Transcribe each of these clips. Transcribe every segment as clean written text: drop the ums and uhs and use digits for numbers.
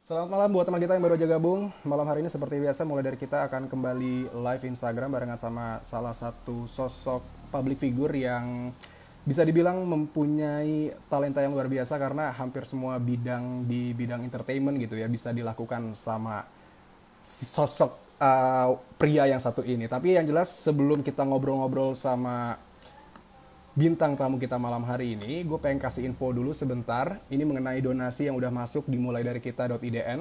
Selamat malam buat teman kita yang baru aja gabung. Malam hari ini seperti biasa mulai dari kita akan kembali live Instagram barengan sama salah satu sosok public figure yang bisa dibilang mempunyai talenta yang luar biasa karena hampir semua bidang di bidang entertainment gitu ya bisa dilakukan sama si sosok pria yang satu ini. Tapi yang jelas sebelum kita ngobrol-ngobrol sama bintang tamu kita malam hari ini, gue pengen kasih info dulu sebentar. Ini mengenai donasi yang udah masuk dimulai dari kita.idn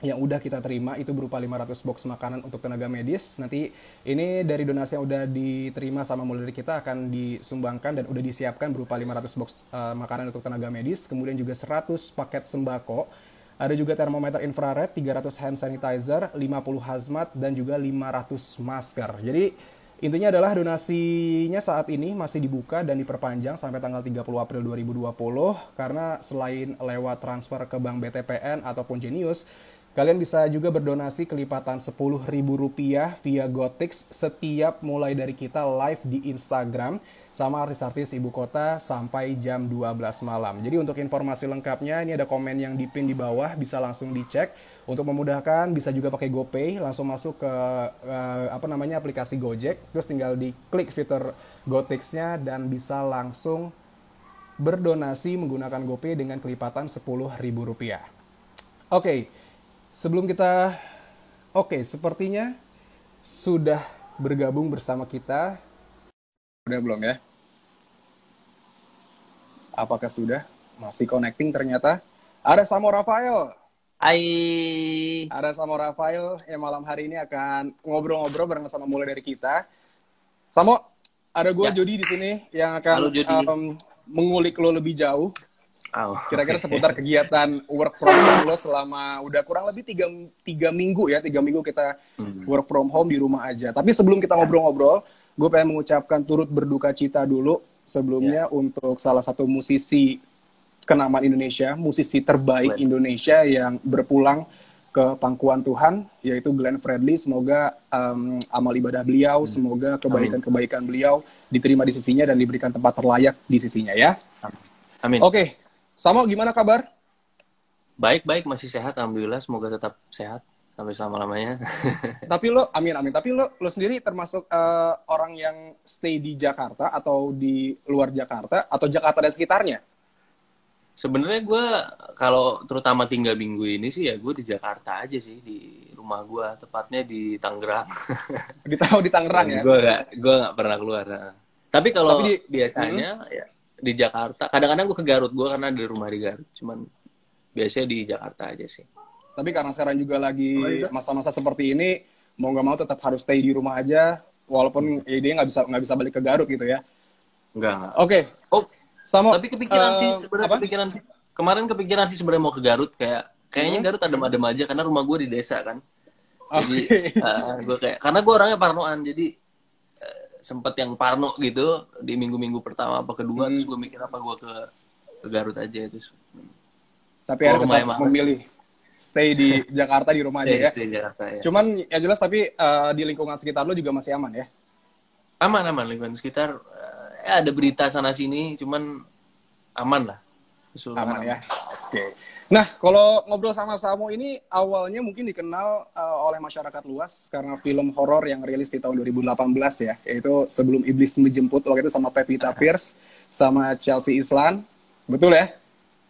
yang udah kita terima itu berupa 500 box makanan untuk tenaga medis. Nanti ini dari donasi yang udah diterima sama mulai dari kita akan disumbangkan dan udah disiapkan berupa 500 box makanan untuk tenaga medis, kemudian juga 100 paket sembako. Ada juga termometer infrared, 300 hand sanitizer, 50 hazmat, dan juga 500 masker. Jadi intinya adalah donasinya saat ini masih dibuka dan diperpanjang sampai tanggal 30 April 2020 karena selain lewat transfer ke Bank BTPN ataupun Genius, kalian bisa juga berdonasi kelipatan Rp10.000 via Gotix setiap mulai dari kita live di Instagram sama artis-artis ibu kota sampai jam 12 malam. Jadi untuk informasi lengkapnya ini ada komen yang dipin di bawah bisa langsung dicek. Untuk memudahkan bisa juga pakai GoPay, langsung masuk ke aplikasi Gojek, terus tinggal diklik fitur Gotix-nya dan bisa langsung berdonasi menggunakan GoPay dengan kelipatan Rp10.000. Oke, sebelum kita sepertinya sudah bergabung bersama kita. Udah belum ya? Apakah sudah? Masih connecting ternyata. Ada Samo Rafael. Hai. Ada Samo Rafael yang malam hari ini akan ngobrol-ngobrol bareng sama mulai dari kita. Samo, ada gue Ya, Jody di sini yang akan halo Jody. mengulik lo lebih jauh. Oh, Kira-kira oke. seputar kegiatan work from home lo selama udah kurang lebih tiga minggu ya. 3 minggu kita work from home di rumah aja. Tapi sebelum kita Ya, ngobrol-ngobrol, gue pengen mengucapkan turut berduka cita dulu ya. sebelumnya untuk salah satu musisi kenamaan Indonesia, musisi terbaik Glenn. Indonesia yang berpulang ke pangkuan Tuhan, yaitu Glenn Fredly. Semoga amal ibadah beliau, semoga Amin. kebaikan-kebaikan beliau diterima di sisinya dan diberikan tempat terlayak di sisinya ya. Amin. Oke, Samo gimana kabar? Baik-baik, masih sehat. Alhamdulillah. Semoga tetap sehat sampai selama-lamanya. Tapi lo, amin amin. Tapi lo sendiri termasuk orang yang stay di Jakarta atau di luar Jakarta atau Jakarta dan sekitarnya? Sebenarnya gue kalau terutama tinggal minggu ini sih ya gue di Jakarta aja sih, di rumah gue, tepatnya di Tangerang. Di Tangerang ya. Gue nggak pernah keluar. Nah. Tapi Tapi kalau hmm, biasanya ya di Jakarta. Kadang-kadang gue ke Garut, gue karena ada rumah di Garut. Cuman biasanya di Jakarta aja sih. tapi karena sekarang juga Kalau lagi itu? masa-masa seperti ini, mau nggak mau tetap harus stay di rumah aja, walaupun ya dia nggak bisa balik ke Garut gitu ya. Enggak. Oke, Oh, Samo, tapi kepikiran sih sebenarnya apa? kepikiran sih. Kemarin kepikiran sih sebenarnya mau ke Garut kayaknya Hmm? Garut adem-adem aja karena rumah gue di desa kan. Jadi Oke. gue kayak karena gue orangnya parnoan jadi sempet yang parno gitu di minggu-minggu pertama apa kedua terus Hmm, gue mikir apa gue ke Garut aja terus tapi kalau akhirnya tetap rumahnya males memilih stay di Jakarta di rumah aja ya. di Jakarta ya. Cuman ya jelas tapi di lingkungan sekitar lo juga masih aman ya. Aman lingkungan sekitar ya ada berita sana sini cuman aman lah keseluruhan Aman ya. aman. Oke. Nah, kalau ngobrol sama Samo ini awalnya mungkin dikenal oleh masyarakat luas karena film horor yang rilis di tahun 2018 ya, yaitu Sebelum Iblis Menjemput, waktu itu sama Pevita Pierce sama Chelsea Islan. Betul ya?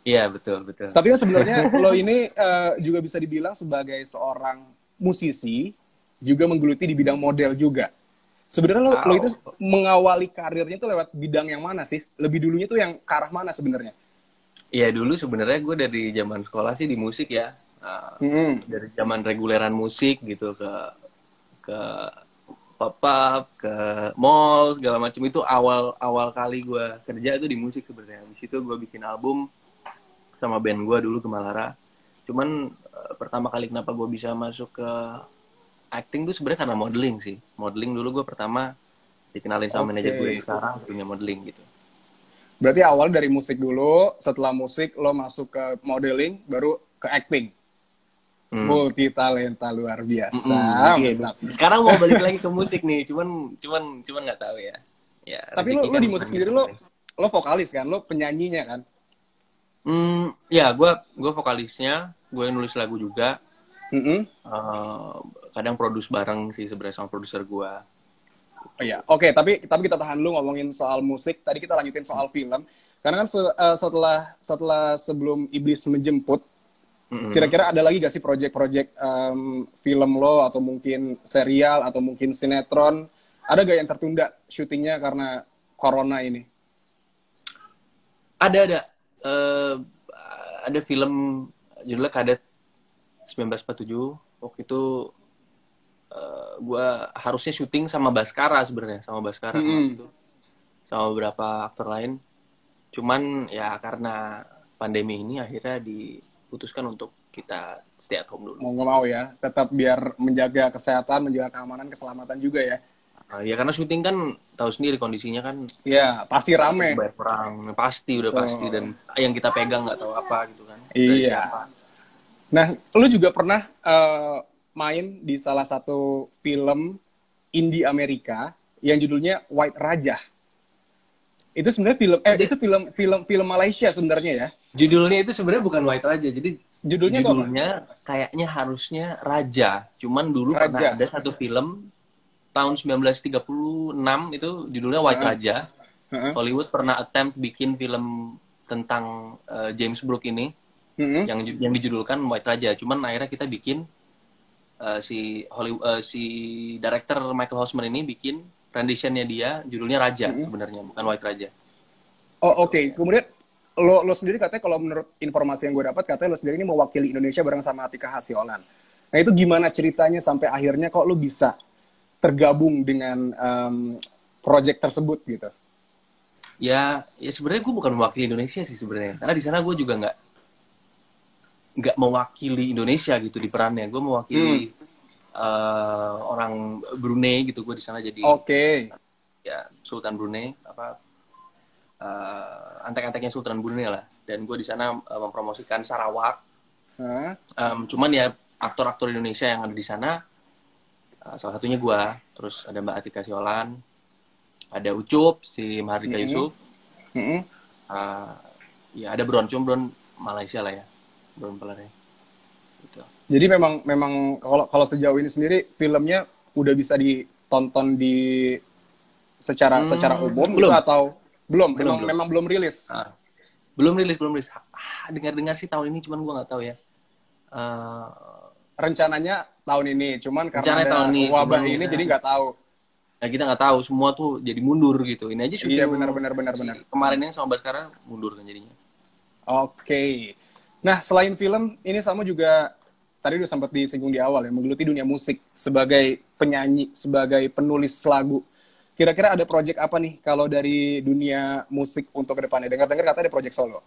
Iya betul betul. Tapi kan sebenarnya lo ini juga bisa dibilang sebagai seorang musisi juga menggeluti di bidang model juga. Sebenarnya lo itu Au. mengawali karirnya tuh lewat bidang yang mana sih? Lebih dulunya tuh yang ke arah mana sebenarnya? Iya dulu sebenarnya gue dari zaman sekolah sih di musik ya. Hmm. Dari zaman reguleran musik gitu ke pop-up, ke mall segala macam itu awal awal kali gue kerja itu di musik sebenarnya. Di situ gue bikin album sama band gue dulu Gemalara. Cuman pertama kali kenapa gue bisa masuk ke acting tuh sebenarnya karena modeling sih. Modeling dulu gue pertama dikenalin sama manajer gue yang Oke. sekarang punya modeling gitu. Berarti awal dari musik dulu, setelah musik lo masuk ke modeling, baru ke acting. Hmm. Multi talenta luar biasa, Iya. mantap. Sekarang mau balik lagi ke musik nih, cuman nggak tahu ya. Ya Tapi lo, rezeki lo kan di musik bukan sendiri gitu. lo vokalis kan, lo penyanyinya kan. Ya, gue vokalisnya, gue nulis lagu juga. Mm-mm. Kadang produce bareng sih sebenarnya sama produser gue. Oh iya, oke. Tapi kita tahan dulu ngomongin soal musik. Tadi kita lanjutin soal film. Karena kan setelah sebelum Iblis menjemput, kira-kira ada lagi gak sih project-project film lo atau mungkin serial atau mungkin sinetron? Ada gak yang tertunda syutingnya karena corona ini? Ada Eh, ada film judulnya Kadet 1947. Waktu itu gue harusnya syuting sama Baskara sebenarnya, waktu itu, sama beberapa aktor lain. Cuman ya karena pandemi ini akhirnya diputuskan untuk kita stay at home dulu. Mau nggak mau ya, tetap biar menjaga kesehatan, menjaga keamanan, keselamatan juga ya. Ya karena syuting kan tahu sendiri kondisinya kan, Ya, pasti rame. banyak orang, pasti udah pasti, dan yang kita pegang nggak tahu apa gitu kan, dari Iya. siapa. Nah, lu juga pernah main di salah satu film indie Amerika yang judulnya White Raja. Itu sebenarnya film Malaysia sebenarnya ya. Judulnya itu sebenarnya bukan White Raja, jadi Judulnya kayaknya harusnya Raja. Cuman dulu Raja. pernah ada satu film tahun 1936 itu judulnya White Raja. Hollywood pernah attempt bikin film tentang James Brooke ini, yang dijudulkan White Raja. Cuman akhirnya kita bikin si director Michael Houseman ini bikin renditionnya dia, judulnya Raja sebenarnya, bukan White Raja. Oh oke. Kemudian lo sendiri katanya, kalau menurut informasi yang gue dapat, katanya lo sendiri ini mewakili Indonesia bareng sama Atika Hasyolan. Nah itu gimana ceritanya sampai akhirnya kok lo bisa tergabung dengan project tersebut gitu? Ya sebenarnya gue bukan mewakili Indonesia sih sebenarnya, karena di sana gue juga nggak mewakili Indonesia gitu di perannya. Gue mewakili orang Brunei gitu. Gue di sana jadi ya Sultan Brunei, antek-anteknya Sultan Brunei lah. Dan gue di sana mempromosikan Sarawak. Cuman ya aktor-aktor Indonesia yang ada di sana, salah satunya gue, terus ada Mbak Atika Siolan, ada Ucup, si Mahardika Yusuf, ya ada Bron Malaysia lah ya, Bron Pelernya. Gitu. Jadi memang kalau sejauh ini sendiri filmnya udah bisa ditonton di secara umum belum gitu, atau belum? Memang belum rilis. Belum rilis. Dengar sih tahun ini, cuman gue nggak tahu ya. Rencananya tahun ini, cuman karena ada wabah ini jadi nggak tahu. Nah, kita nggak tahu, semua tuh jadi mundur gitu. Ini aja syuting. Iya benar. Kemarin yang sama Baskara mundur kan jadinya. Oke. Nah, selain film, ini Samo juga tadi udah sempat disinggung di awal ya, menggeluti dunia musik sebagai penyanyi, sebagai penulis lagu. Kira-kira ada project apa nih kalau dari dunia musik untuk kedepannya? Dengar-dengar katanya ada project solo.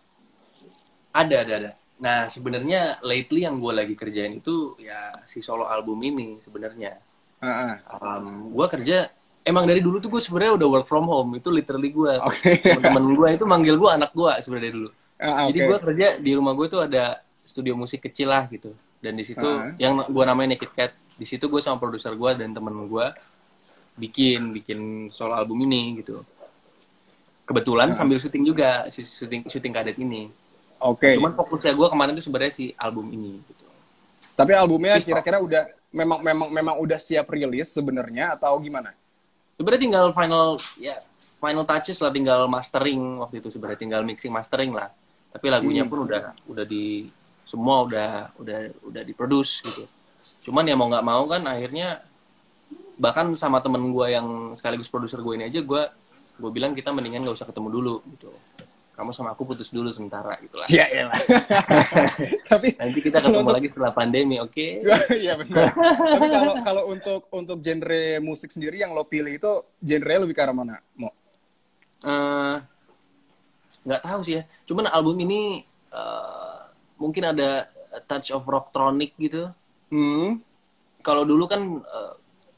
Ada. Nah, sebenarnya lately yang gue lagi kerjain itu ya si solo album ini sebenarnya. Gue kerja, emang dari dulu tuh gue sebenarnya udah work from home. Itu literally gue. Temen gue itu manggil gue anak gue sebenarnya dulu. Jadi gue kerja di rumah gue tuh ada studio musik kecil lah gitu. Dan di situ yang gue namain Naked Cat. Di situ gue sama produser gue dan temen gue bikin solo album ini gitu. Kebetulan sambil syuting juga, syuting Kadet ini. Cuman fokusnya gue kemarin tuh sebenarnya si album ini gitu. Tapi albumnya kira-kira udah memang udah siap rilis sebenarnya atau gimana? Sebenarnya tinggal final touches lah, tinggal mastering waktu itu, sebenarnya tinggal mixing mastering lah. Tapi lagunya pun udah di semua udah diproduce gitu. Cuman ya mau nggak mau kan akhirnya, bahkan sama temen gue yang sekaligus produser gue ini aja, gue bilang kita mendingan nggak usah ketemu dulu gitu. Kamu sama aku putus dulu sementara gitu lah. Iya lah. Tapi nanti kita ketemu lagi setelah pandemi, oke? Iya benar. Tapi kalau untuk genre musik sendiri yang lo pilih itu genre lebih ke arah mana, Mo? Nggak tahu sih ya. Cuman album ini mungkin ada touch of rocktronic gitu. Kalau dulu kan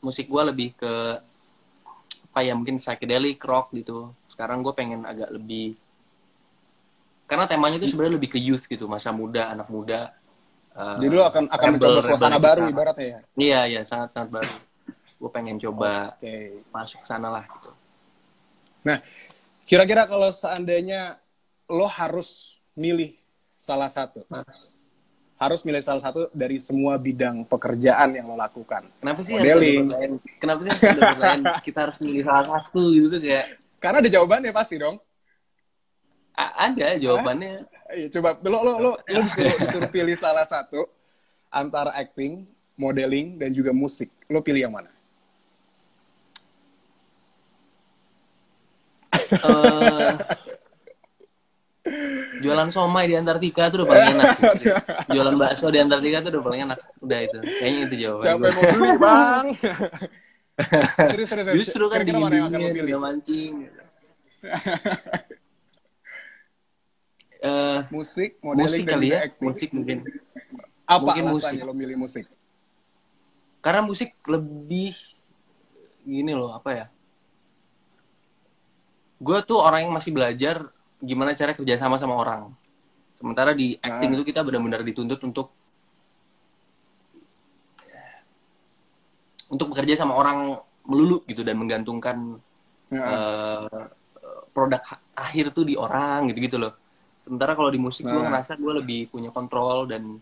musik gue lebih ke mungkin psychedelic rock gitu. Sekarang gue pengen agak lebih, karena temanya itu sebenarnya lebih ke youth gitu, masa muda, anak muda. Jadi lo akan mencoba suasana baru ibaratnya ya? Iya, sangat baru. Gue pengen coba masuk sana lah gitu. Nah, kira-kira kalau seandainya lo harus milih salah satu. Harus milih salah satu dari semua bidang pekerjaan yang lo lakukan. Kenapa sih harus ada Modeling. pertanyaan? Kenapa sih harus ada pertanyaan? Kita harus milih salah satu gitu tuh kayak Karena ada jawabannya pasti dong. ada jawabannya. Iya, coba lo disuruh pilih salah satu antara acting, modeling, dan juga musik. Lo pilih yang mana? Eh, jualan somai di Antartika tuh udah paling enak sih. Jualan bakso di Antartika tuh udah paling enak. Udah itu. Kayaknya itu jawaban Siapa gue. yang mau beli, Bang? Serius. Justru kan Kira-kira mana yang akan lo dingin-dingin, pilih? udah mancing. Musik, modeling, Musik dan kali juga ya. acting. Musik mungkin. Apa Mungkin alasannya musik. lo milih musik? Karena musik lebih gini loh, apa ya? Gue tuh orang yang masih belajar gimana cara kerja sama orang. Sementara di acting itu kita benar-benar dituntut untuk bekerja sama orang melulu gitu dan menggantungkan produk akhir tuh di orang gitu-gitu loh. Sementara kalau di musik gue ngerasa gue lebih punya kontrol dan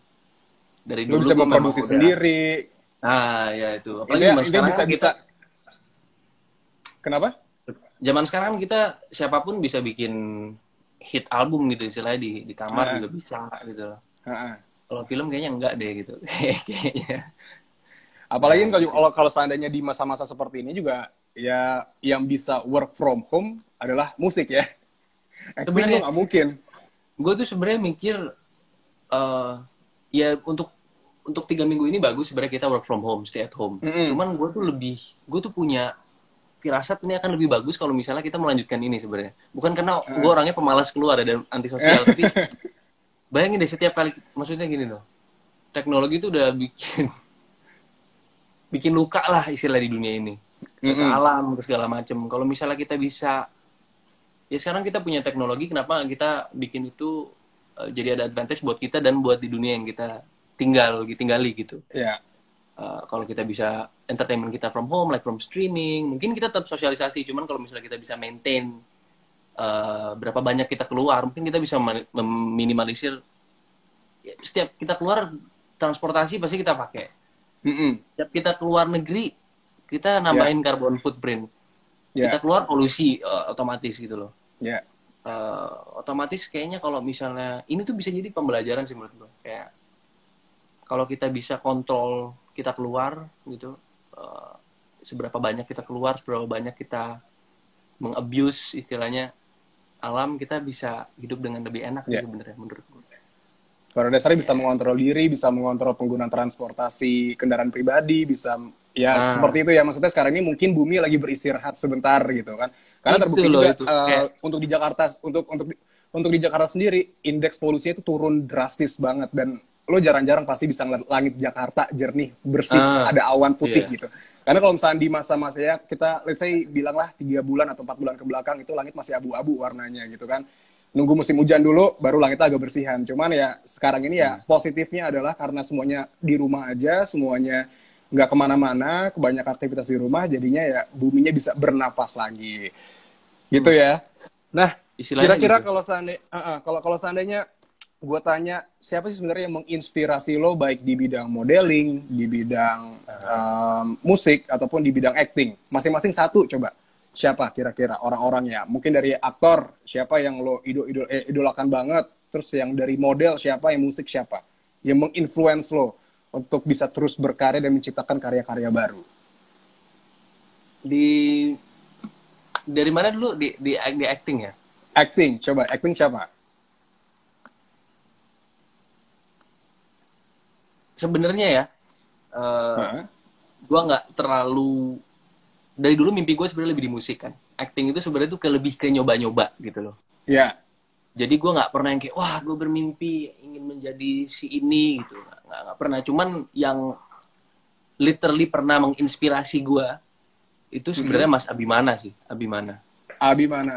dari Lo dulu bisa gue memang memproduksi udah. sendiri. Nah ya itu. Apalagi Ini zaman sekarang bisa kan bisa. Kenapa? zaman sekarang kita siapapun bisa bikin hit album gitu istilahnya di kamar juga bisa gitu loh. Kalau film kayaknya enggak deh gitu. Kayaknya. Apalagi kalau seandainya di masa-masa seperti ini juga ya yang bisa work from home adalah musik ya. Acting Sebenarnya lo nggak mungkin. gue tuh sebenarnya mikir ya untuk 3 minggu ini bagus sebenarnya kita work from home, stay at home. Cuman gue tuh punya firasat ini akan lebih bagus kalau misalnya kita melanjutkan ini sebenarnya. Bukan karena gue orangnya pemalas keluar dan antisosial, tapi bayangin deh setiap kali, maksudnya gini loh, teknologi itu udah bikin luka lah istilah di dunia ini, ke alam, ke segala macem. Kalau misalnya kita bisa, ya sekarang kita punya teknologi, kenapa kita bikin itu jadi ada advantage buat kita dan buat di dunia yang kita tinggali gitu. Ya. Kalau kita bisa entertainment kita from home, like from streaming, mungkin kita tetap sosialisasi. Cuman kalau misalnya kita bisa maintain berapa banyak kita keluar, mungkin kita bisa meminimalisir. Setiap kita keluar transportasi pasti kita pakai. Setiap kita keluar negeri, kita nambahin carbon footprint. Kita keluar polusi otomatis gitu loh. Otomatis kayaknya kalau misalnya ini tuh bisa jadi pembelajaran sih menurut gue. Kayak kalau kita bisa kontrol kita keluar gitu, seberapa banyak kita keluar, seberapa banyak kita mengabuse istilahnya alam, kita bisa hidup dengan lebih enak sih sebenarnya menurut gue. Pada dasarnya bisa mengontrol diri, bisa mengontrol penggunaan transportasi kendaraan pribadi, bisa seperti itu ya. Maksudnya sekarang ini mungkin bumi lagi beristirahat sebentar gitu kan. Karena terbukti juga untuk di Jakarta untuk di Jakarta sendiri indeks polusinya itu turun drastis banget dan lo jarang-jarang pasti bisa ngeliat langit Jakarta jernih, bersih, ada awan putih gitu. Karena kalau misalnya di masa-masa ya kita let's say bilanglah 3 bulan atau 4 bulan ke belakang itu langit masih abu-abu warnanya gitu kan. Nunggu musim hujan dulu baru langitnya agak bersihan. Cuman ya sekarang ini ya positifnya adalah karena semuanya di rumah aja, semuanya nggak kemana-mana, kebanyakan aktivitas di rumah, jadinya ya buminya bisa bernapas lagi. Gitu ya. Nah, kira-kira gitu. Kalau seandainya gue tanya, siapa sih sebenarnya yang menginspirasi lo baik di bidang modeling, di bidang musik, ataupun di bidang acting? Masing-masing satu coba. Siapa kira-kira orang-orangnya? Mungkin dari aktor, siapa yang lo idolakan banget? Terus yang dari model, siapa? Yang musik, siapa? Yang menginfluence lo untuk bisa terus berkarya dan menciptakan karya-karya baru? Dari mana dulu? Di acting ya? Acting, coba. Acting siapa? Sebenarnya ya, gue nggak terlalu, dari dulu mimpi gue sebenarnya lebih di musik kan. Acting itu sebenarnya tuh lebih ke nyoba-nyoba gitu loh. Iya. Jadi gue nggak pernah yang kayak, wah gue bermimpi ingin menjadi si ini gitu. Nggak pernah. Cuman yang literally pernah menginspirasi gue itu sebenarnya Mas Abimana sih. Abimana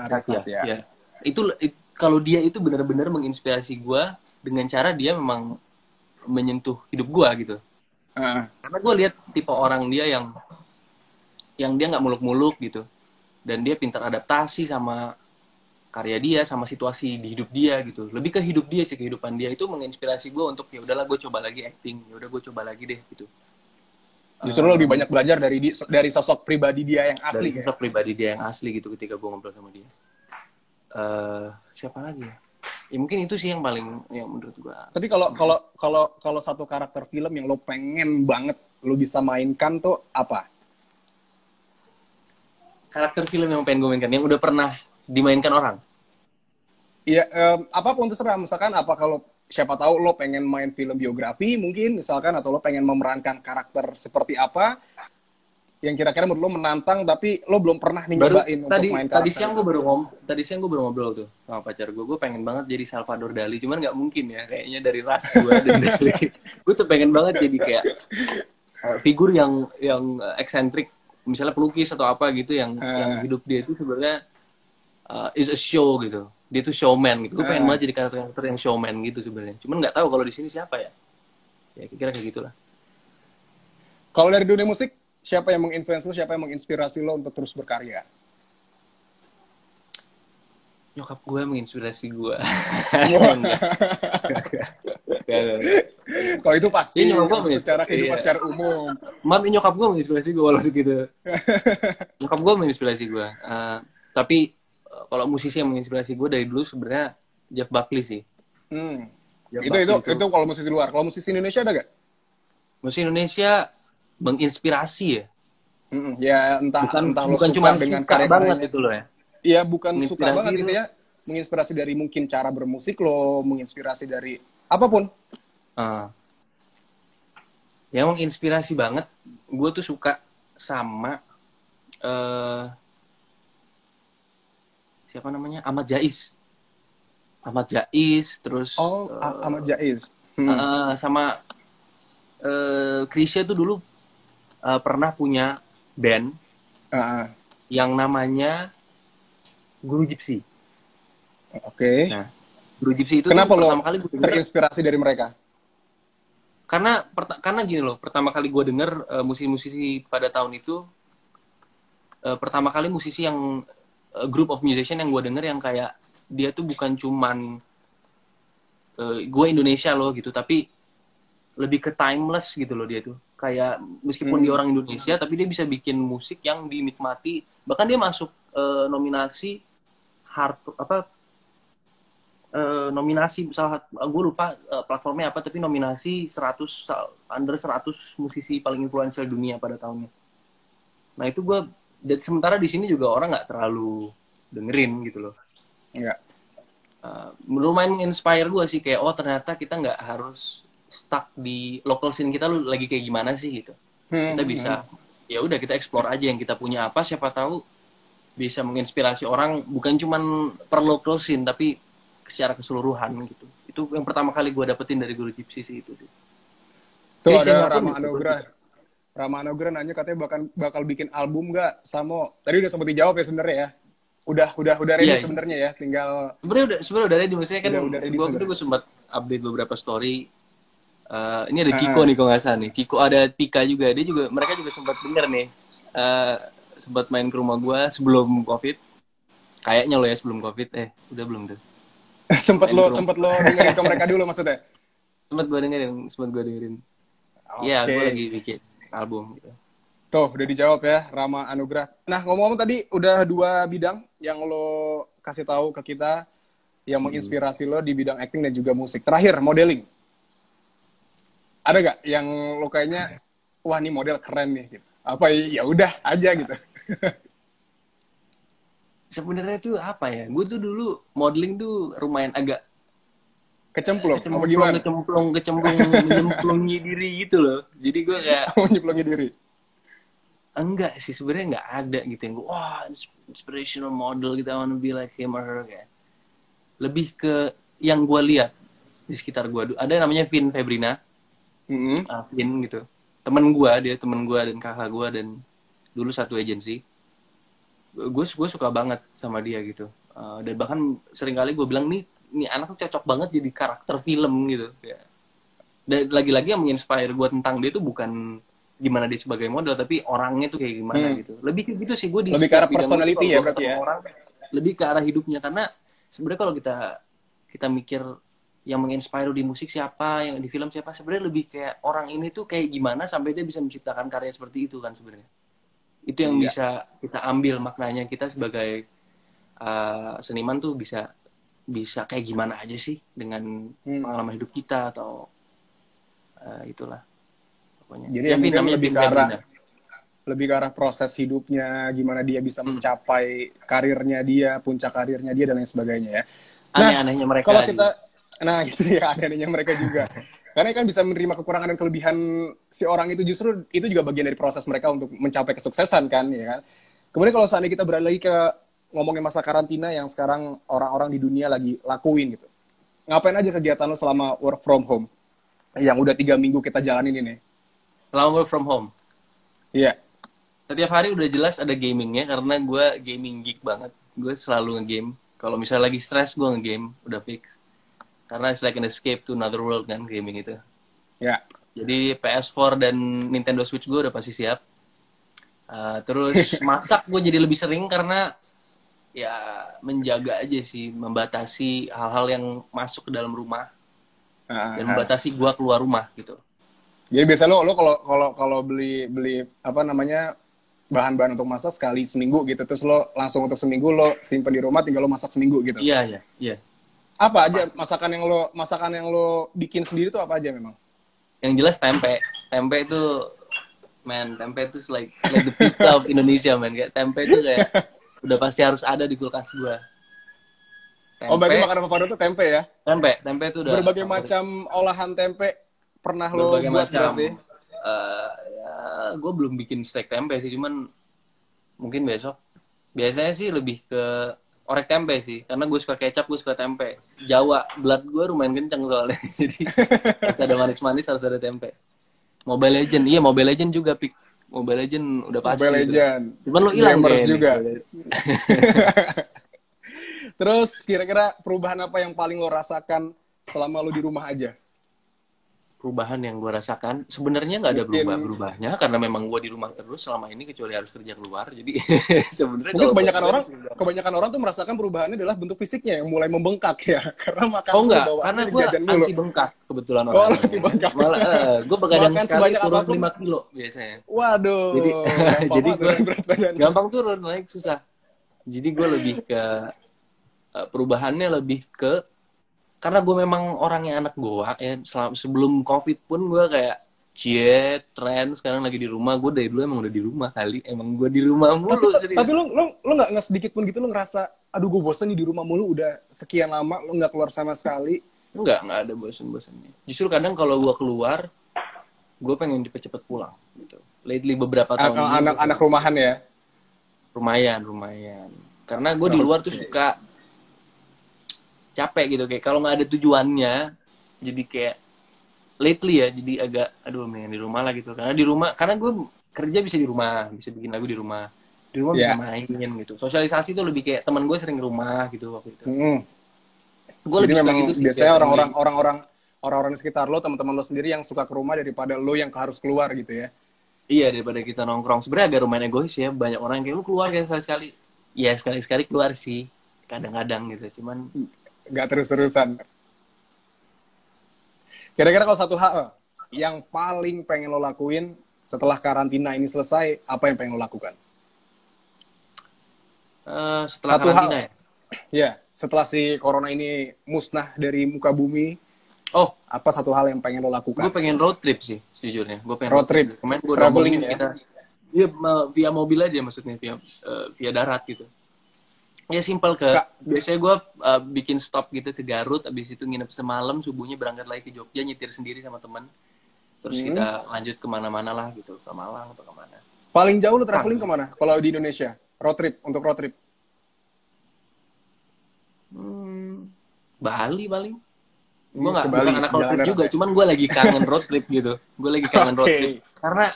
Arisat ya. Itu kalau dia itu benar-benar menginspirasi gue dengan cara dia memang menyentuh hidup gue gitu. Karena gue lihat tipe orang dia yang dia nggak muluk-muluk gitu, dan dia pintar adaptasi sama karya dia sama situasi di hidup dia gitu. Lebih ke hidup dia sih, kehidupan dia itu menginspirasi gue untuk ya udahlah gue coba lagi acting, ya udah gue coba lagi deh gitu. Justru lo lebih banyak belajar dari sosok pribadi dia yang asli Dari ya. sosok pribadi dia yang asli gitu ketika gue ngobrol sama dia. Siapa lagi ya? Ya mungkin itu sih yang paling, yang menurut gue. Tapi kalau satu karakter film yang lo pengen banget lo bisa mainkan tuh apa? Karakter film yang pengen gue mainkan, yang udah pernah dimainkan orang. Iya, apapun terserah. Misalkan apa kalau siapa tahu lo pengen main film biografi mungkin misalkan, atau lo pengen memerankan karakter seperti apa yang kira-kira menurut lo menantang tapi lo belum pernah nih Baru nyobain untuk main tadi karakter siang itu. gue baru ngobrol tuh sama pacar gue pengen banget jadi Salvador Dali, cuman nggak mungkin ya kayaknya dari ras gue dan dari gue tuh pengen banget jadi kayak figur yang eksentrik, misalnya pelukis atau apa gitu yang hidup dia itu sebenarnya is a show gitu, dia tuh showman gitu. Gue pengen banget jadi karakter yang showman gitu sebenarnya, cuman nggak tahu kalau di sini siapa ya, ya kira-kira kayak gitulah. Kalau dari dunia musik, siapa yang menginfluence lo, siapa yang menginspirasi lo untuk terus berkarya? Nyokap gue menginspirasi gue. Kalau itu pasti, Iya, nyokap gue secara kehidupan iya. secara umum. Maaf, nyokap gue menginspirasi gue walau segitu. Nyokap gue menginspirasi gue. Tapi kalau musisi yang menginspirasi gue dari dulu sebenarnya Jeff Buckley sih. Jeff Itu Buckley itu kalau musisi luar. Kalau musisi Indonesia ada gak? musisi Indonesia menginspirasi ya. Ya entah lo Bukan suka cuma dengan suka banget karya-karyanya. itu loh ya. Iya, bukan suka Menginspirasi banget itu. gitu ya. Menginspirasi dari mungkin cara bermusik lo, menginspirasi dari apapun. Yang menginspirasi banget, gue tuh suka sama siapa namanya, Ahmad Jais, terus Ahmad Jais. sama Krisya tuh dulu pernah punya band yang namanya Guru Gypsy. Oke. Nah, Guru Gypsy itu Kenapa tuh lo pertama kali gue denger, terinspirasi dari mereka? karena gini loh, pertama kali gue denger musisi-musisi pada tahun itu, pertama kali musisi yang group of musician yang gue denger yang kayak dia tuh bukan cuman gue Indonesia loh gitu, tapi lebih ke timeless gitu loh. Dia tuh kayak meskipun dia orang Indonesia tapi dia bisa bikin musik yang dinikmati, bahkan dia masuk nominasi nominasi salah, gue lupa platformnya apa, tapi nominasi 100 under 100 musisi paling influential dunia pada tahunnya. Nah itu gue, dan sementara di sini juga orang nggak terlalu dengerin gitu loh. Enggak. Lumayan inspire gue sih, kayak oh ternyata kita nggak harus stuck di local scene kita lu lagi kayak gimana sih gitu. Kita bisa ya udah kita explore aja yang kita punya apa, siapa tahu bisa menginspirasi orang bukan cuman per local scene tapi secara keseluruhan gitu. Itu yang pertama kali gue dapetin dari Guru Gypsy sih itu. Tuh Jadi ada Rama Anugrah nanya katanya bakal bikin album nggak, Samo? Tadi udah sempat dijawab ya sebenarnya ya. Udah ready sebenarnya ya, tinggal sebenarnya udah ready, maksudnya kan gue sempat update beberapa story. Ini ada Ciko nih kalau nggak salah nih. Ciko, ada Tika juga. Mereka juga sempat denger nih. Sempat main ke rumah gue sebelum COVID. Kayaknya lo ya sebelum COVID. Udah belum tuh. sempet lo dengerin ke mereka dulu maksudnya? Sempat gue dengerin. Iya, gue lagi bikin album gitu. Tuh, udah dijawab ya, Rama Anugrah. Nah, ngomong-ngomong tadi udah 2 bidang yang lo kasih tahu ke kita yang menginspirasi lo di bidang acting dan juga musik. Terakhir, modeling. Ada gak yang lo kayaknya, wah nih model keren nih gitu. Apa ya udah aja gitu. Sebenarnya tuh apa ya? Gue tuh dulu modeling tuh lumayan agak Kecemplung apa gimana? menyemplungi diri gitu loh. Jadi gue kayak menyemplungi diri. Enggak sih, sebenarnya nggak ada gitu yang gue wah inspirational model gitu, I wanna be like him or her kayak. Lebih ke yang gue lihat di sekitar gue. Ada namanya Vin Febrina. Vin gitu. Temen gue dan kakak gue dan dulu satu agensi. Gue suka banget sama dia gitu. Dan bahkan seringkali gue bilang nih anak tuh cocok banget jadi karakter film gitu. Dan lagi-lagi yang menginspire gue tentang dia tuh bukan gimana dia sebagai model, tapi orangnya tuh kayak gimana gitu. Lebih ke gitu sih gue di lebih ke arah personality ya berarti ya. Orang lebih ke arah hidupnya, karena sebenarnya kalau kita kita mikir yang menginspire di musik siapa, yang di film siapa, sebenarnya lebih kayak orang ini tuh kayak gimana sampai dia bisa menciptakan karya seperti itu kan sebenarnya. Itu yang Iya. bisa kita ambil maknanya, kita sebagai seniman tuh bisa bisa kayak gimana aja sih dengan Hmm. pengalaman hidup kita atau itulah pokoknya. Jadi Ya ya Vin, mungkin namanya Vin Febrina. lebih ke arah proses hidupnya, gimana dia bisa Hmm. mencapai karirnya dia, puncak karirnya dia dan lain sebagainya ya. Nah, Aneh-anehnya mereka kalau juga. kita, nah itu ya anehnya mereka juga. Karena kan bisa menerima kekurangan dan kelebihan si orang itu, justru itu juga bagian dari proses mereka untuk mencapai kesuksesan kan, ya kan. Kemudian kalau seandainya kita beralih lagi ke ngomongin masa karantina yang sekarang orang-orang di dunia lagi lakuin gitu. Ngapain aja kegiatan lo selama work from home? Yang udah 3 minggu kita jalanin ini. Selama work from home. Iya. Setiap hari udah jelas ada gamingnya karena gue gaming geek banget. Gue selalu nge-game. Kalau misalnya lagi stres gue nge-game, udah fix. Karena it's like an escape to another world kan gaming itu. Ya. Jadi PS4 dan Nintendo Switch gue udah pasti siap. Terus masak gue jadi lebih sering karena ya menjaga aja sih, membatasi hal-hal yang masuk ke dalam rumah dan membatasi gue keluar rumah gitu. Jadi biasa lo kalau kalau kalau beli apa namanya bahan-bahan untuk masak sekali seminggu gitu, terus lo langsung untuk seminggu lo simpen di rumah, tinggal lo masak seminggu gitu. Iya, iya, iya. Apa aja masakan yang lo bikin sendiri tuh apa aja memang? Yang jelas tempe. Tempe itu tempe itu like the pizza of Indonesia, man. Kayak tempe itu kayak udah pasti harus ada di kulkas gua. Oh, berarti Tempe, makanan favorit itu tempe ya? tempe itu udah Berbagai favorit. macam olahan tempe pernah lo Berbagai buat macam. berarti? Ya, gue belum bikin steak tempe sih, cuman mungkin besok. Biasanya sih lebih ke orek tempe sih, karena gue suka kecap, gue suka tempe. Jawa, blood gue lumayan kenceng soalnya, jadi harus ada manis-manis, harus ada tempe. Mobile Legend, iya Mobile Legend juga pik. Mobile Legend udah pasti. Mobile Gitu. Legend. Cuman lo hilang Gamers kayaknya. juga. Terus kira-kira perubahan apa yang paling lo rasakan selama lo di rumah aja? Perubahan yang gue rasakan sebenarnya nggak ada berubahnya karena memang gue di rumah terus selama ini kecuali harus kerja keluar, jadi sebenarnya Mungkin kalau kebanyakan orang tuh merasakan perubahannya adalah bentuk fisiknya yang mulai membengkak ya, karena makanan oh enggak, bawaannya karena dari gue jajan mulu. anti bengkak kebetulan Oh, orangnya. anti bengkak. Malah gue begadang Makan sekali sebanyak turun apapun. 5 kilo biasanya. Waduh, Jadi jadi gue berat badannya. gampang turun, naik susah. Jadi gue lebih ke perubahannya lebih ke karena gue memang orangnya anak goa ya, sebelum covid pun gue kayak tren sekarang lagi di rumah. Gue dari dulu emang udah di rumah kali, emang gue di rumah mulu serius. Tapi lu nggak sedikit pun gitu lu ngerasa, aduh gue bosen nih di rumah mulu udah sekian lama lu nggak keluar sama sekali? Nggak ada bosen-bosennya. Justru kadang kalau gue keluar, gue pengen cepet-cepet pulang gitu. Lately beberapa tahun ini Anak-anak rumahan ya? lumayan. Karena gue di luar tuh suka capek gitu, kayak kalau nggak ada tujuannya, jadi kayak lately ya, jadi agak aduh mendingan di rumah lah gitu. Karena di rumah, karena gue kerja bisa di rumah, bisa bikin lagu di rumah bisa main gitu. Sosialisasi tuh lebih kayak teman gue sering ke rumah gitu waktu itu. Gue lebih suka gitu sih. Biasanya orang-orang di sekitar lo, teman-teman lo sendiri yang suka ke rumah daripada lo yang harus keluar gitu ya? Iya, daripada kita nongkrong. Sebenarnya agak lumayan egois ya. Banyak orang yang kayak lu keluar kayak sekali-sekali. Ya sekali-sekali keluar sih. Kadang-kadang gitu. Cuman Nggak terus-terusan. Kira-kira kalau satu hal yang paling pengen lo lakuin setelah karantina ini selesai, apa yang pengen lo lakukan? setelah Satu karantina hal, ya, setelah si corona ini musnah dari muka bumi, oh, apa satu hal yang pengen lo lakukan? gue pengen road trip sih sejujurnya. Gue pengen road trip. Kemarin gue Traveling ngomongin ya? kita via mobil aja, maksudnya via darat gitu. Ya simpel biasanya gue bikin stop gitu ke Garut, abis itu nginep semalam, subuhnya berangkat lagi ke Jogja, nyetir sendiri sama temen, terus kita lanjut kemana-mana lah gitu, ke Malang atau kemana. Paling jauh lo traveling kemana kalau di Indonesia? Road trip? Bali paling. Gue nggak, Bali, bukan anak road trip juga, cuman gue lagi kangen road trip gitu. Gue lagi kangen road trip karena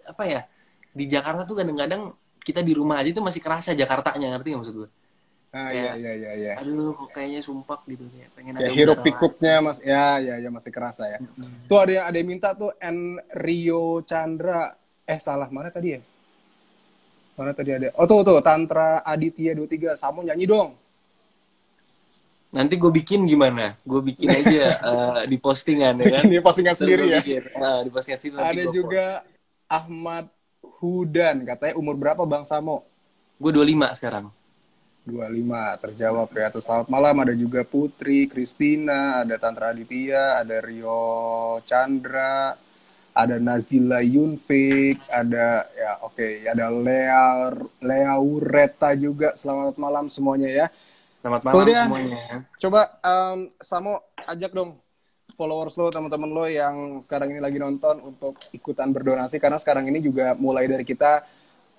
apa ya, di Jakarta tuh kadang-kadang kita di rumah aja tuh masih kerasa Jakartanya, ngerti nggak maksud gue? Iya. Aduh, kok kayaknya sumpah gitu, kayak pengen Ya, ada hiruk udara pikuknya mas, ya masih kerasa ya. Tuh ada yang minta tuh Rio Chandra, salah mana tadi ya? Mana tadi ada? Oh tuh Tantra Aditya 23, Samo nyanyi dong. Nanti gue bikin gimana? Gue bikin aja di postingan ya kan. Bikin di postingan Ntar sendiri gue ya. bikin. Di postingan sendiri nanti Ada gue juga post. Ahmad Hudan, katanya umur berapa Bang Samo? Gue 25 sekarang. 25, terjawab ya. Terus selamat malam, ada juga Putri, Christina, ada Tantra Aditya, ada Rio Chandra, ada Nazila Yunfik, ada ya oke, ada Leaureta juga. Selamat malam semuanya ya. Selamat malam Kemudian semuanya. coba Samo ajak dong followers lo, teman-teman lo yang sekarang ini lagi nonton untuk ikutan berdonasi, karena sekarang ini juga mulai dari kita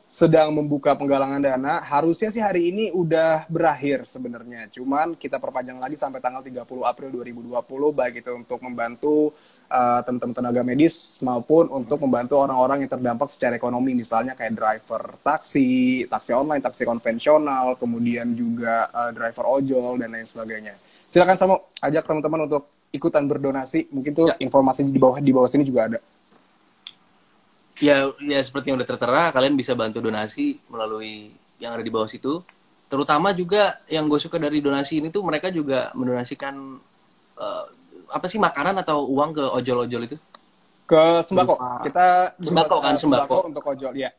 sedang membuka penggalangan dana. Harusnya sih hari ini udah berakhir sebenarnya. Cuman kita perpanjang lagi sampai tanggal 30 April 2020, baik itu untuk membantu teman-teman tenaga medis maupun untuk membantu orang-orang yang terdampak secara ekonomi, misalnya kayak driver taksi, taksi online, taksi konvensional, kemudian juga driver ojol dan lain sebagainya. Silakan Samo, ajak teman-teman untuk ikutan berdonasi. Mungkin tuh Ya, informasi di bawah sini juga ada. ya seperti yang udah tertera, kalian bisa bantu donasi melalui yang ada di bawah situ. Terutama juga yang gue suka dari donasi ini tuh mereka juga mendonasikan eh, apa sih, makanan atau uang ke ojol-ojol itu, Ke sembako. berupa Kita sembako berupa kan, sembako sembako. untuk ojol, ya.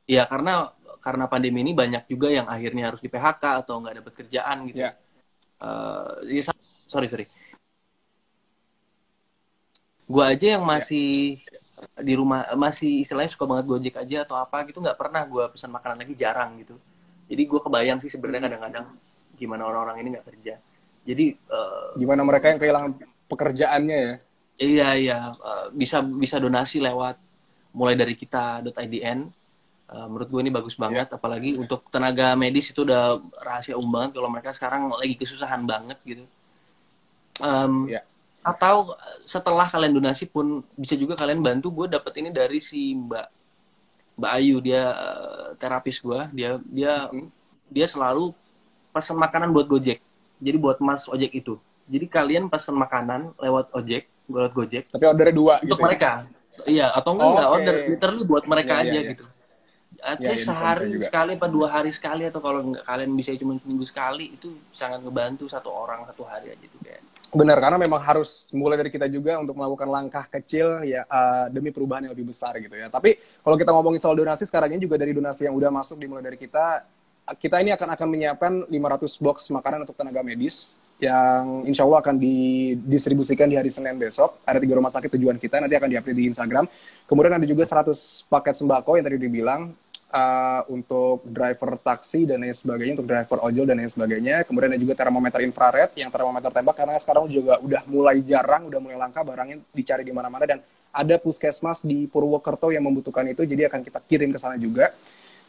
Ya karena pandemi ini banyak juga yang akhirnya harus di PHK atau nggak dapat kerjaan gitu. Ya. Ya, sorry. Gue aja yang Ya. masih di rumah, masih istilahnya suka banget Gojek aja atau apa gitu, nggak pernah gue pesan makanan lagi, jarang gitu. Jadi gue kebayang sih sebenarnya kadang-kadang gimana orang-orang ini nggak kerja. Jadi Gimana mereka yang kehilangan pekerjaannya ya? iya, bisa donasi lewat mulai dari kita.idn. Menurut gue ini bagus banget, Ya. apalagi untuk tenaga medis itu udah rahasia banget kalau mereka sekarang lagi kesusahan banget gitu. Ya. Atau setelah kalian donasi pun bisa juga kalian bantu. Gue dapet ini dari si Mbak Ayu, dia terapis gue. Dia selalu pesan makanan buat Gojek. Jadi buat mas ojek itu. Jadi kalian pesan makanan lewat ojek, lewat Gojek Tapi ordernya 2 untuk gitu ya? mereka. Iya, atau enggak Oke. order, literally buat mereka Ya, ya, aja ya. gitu. At Ya, least ya, bisa sehari juga. sekali apa 2 hari sekali, atau kalau nggak kalian bisa cuma seminggu sekali, itu sangat ngebantu satu orang satu hari aja tuh kayak. Benar, karena memang harus mulai dari kita juga untuk melakukan langkah kecil ya demi perubahan yang lebih besar gitu ya. Tapi kalau kita ngomongin soal donasi, sekarang ini juga dari donasi yang udah masuk dimulai dari kita ini akan menyiapkan 500 box makanan untuk tenaga medis yang insya Allah akan didistribusikan di hari Senin besok. Ada 3 rumah sakit tujuan kita, nanti akan di-update di Instagram. Kemudian ada juga 100 paket sembako yang tadi dibilang untuk driver taksi dan lain sebagainya, untuk driver ojol dan lain sebagainya. Kemudian ada juga termometer infrared, yang termometer tembak, karena sekarang juga udah mulai jarang, udah mulai langka, barangnya dicari di mana-mana, dan ada puskesmas di Purwokerto yang membutuhkan itu, jadi akan kita kirim ke sana juga.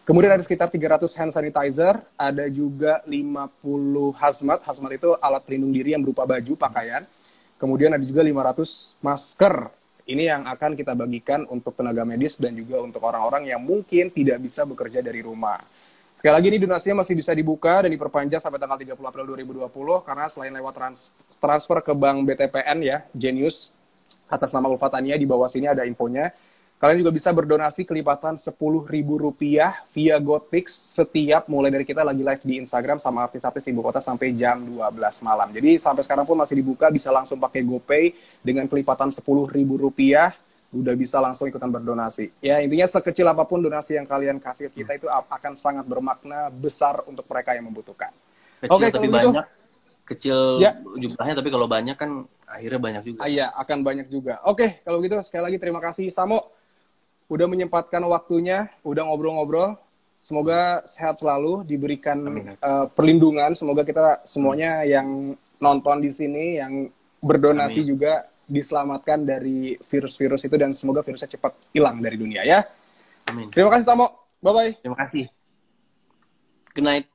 Kemudian ada sekitar 300 hand sanitizer, ada juga 50 hazmat. Hazmat itu alat pelindung diri yang berupa baju, pakaian. Kemudian ada juga 500 masker. Ini yang akan kita bagikan untuk tenaga medis dan juga untuk orang-orang yang mungkin tidak bisa bekerja dari rumah. Sekali lagi ini donasinya masih bisa dibuka dan diperpanjang sampai tanggal 30 April 2020, karena selain lewat transfer ke Bank BTPN ya, Genius, atas nama Ulfatania, di bawah sini ada infonya. Kalian juga bisa berdonasi kelipatan Rp10.000 via GoTix setiap mulai dari kita lagi live di Instagram sama artis-artis ibu kota sampai jam 12 malam. Jadi sampai sekarang pun masih dibuka, bisa langsung pakai GoPay dengan kelipatan Rp10.000, udah bisa langsung ikutan berdonasi. Ya intinya sekecil apapun donasi yang kalian kasih ke kita itu akan sangat bermakna besar untuk mereka yang membutuhkan. Kecil Oke, tapi kalau gitu, banyak, kecil ya, jumlahnya, tapi kalau banyak kan akhirnya banyak juga. iya akan banyak juga. Oke, kalau gitu sekali lagi terima kasih Samo udah menyempatkan waktunya, udah ngobrol-ngobrol. Semoga sehat selalu, diberikan Amin. perlindungan. Semoga kita semuanya yang nonton di sini, yang berdonasi Amin. juga diselamatkan dari virus-virus itu, dan semoga virusnya cepat hilang dari dunia ya. Amin. Terima kasih Samo. Bye-bye. Terima kasih. Good night.